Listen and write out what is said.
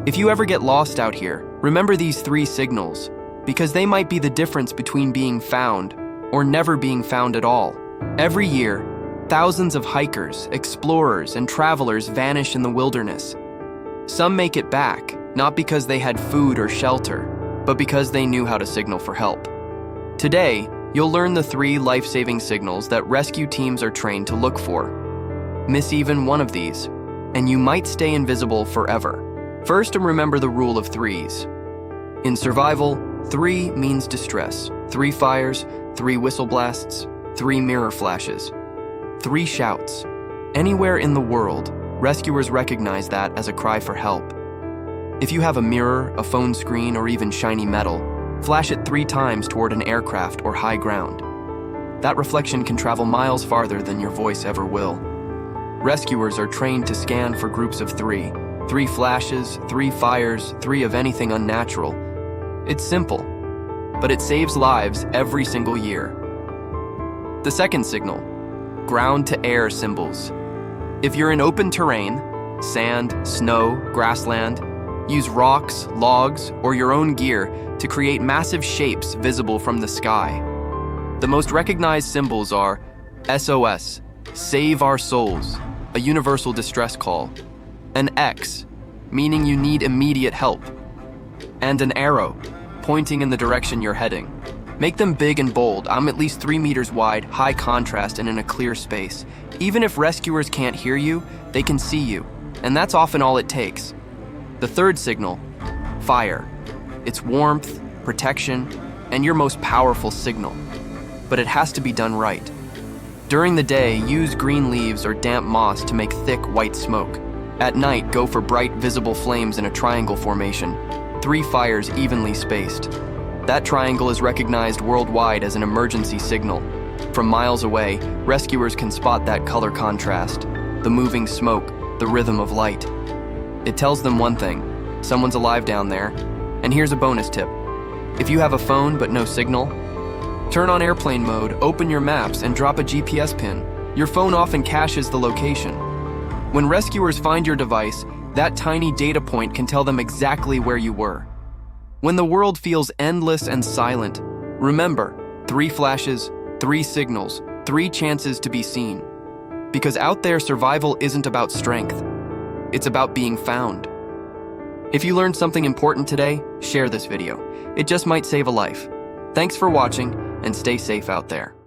If you ever get lost out here, remember these 3 signals, because they might be the difference between being found or never being found at all. Every year, thousands of hikers, explorers, and travelers vanish in the wilderness. Some make it back, not because they had food or shelter, but because they knew how to signal for help. Today, you'll learn the 3 life-saving signals that rescue teams are trained to look for. Miss even one of these, and you might stay invisible forever. First, remember the rule of 3s. In survival, 3 means distress. 3 fires, 3 whistle blasts, 3 mirror flashes, 3 shouts. Anywhere in the world, rescuers recognize that as a cry for help. If you have a mirror, a phone screen, or even shiny metal, flash it 3 times toward an aircraft or high ground. That reflection can travel miles farther than your voice ever will. Rescuers are trained to scan for groups of 3. 3 flashes, 3 fires, 3 of anything unnatural. It's simple, but it saves lives every single year. The second signal, ground-to-air symbols. If you're in open terrain, sand, snow, grassland, use rocks, logs, or your own gear to create massive shapes visible from the sky. The most recognized symbols are SOS, Save Our Souls, a universal distress call, an X, meaning you need immediate help, and an arrow, pointing in the direction you're heading. Make them big and bold. I'm at least 3 meters wide, high contrast, and in a clear space. Even if rescuers can't hear you, they can see you, and that's often all it takes. The third signal, fire. It's warmth, protection, and your most powerful signal. But it has to be done right. During the day, use green leaves or damp moss to make thick white smoke. At night, go for bright, visible flames in a triangle formation, 3 fires evenly spaced. That triangle is recognized worldwide as an emergency signal. From miles away, rescuers can spot that color contrast, the moving smoke, the rhythm of light. It tells them one thing, someone's alive down there. And here's a bonus tip. If you have a phone but no signal, turn on airplane mode, open your maps, and drop a GPS pin. Your phone often caches the location. When rescuers find your device, that tiny data point can tell them exactly where you were. When the world feels endless and silent, remember, 3 flashes, 3 signals, 3 chances to be seen. Because out there, survival isn't about strength. It's about being found. If you learned something important today, share this video. It just might save a life. Thanks for watching, and stay safe out there.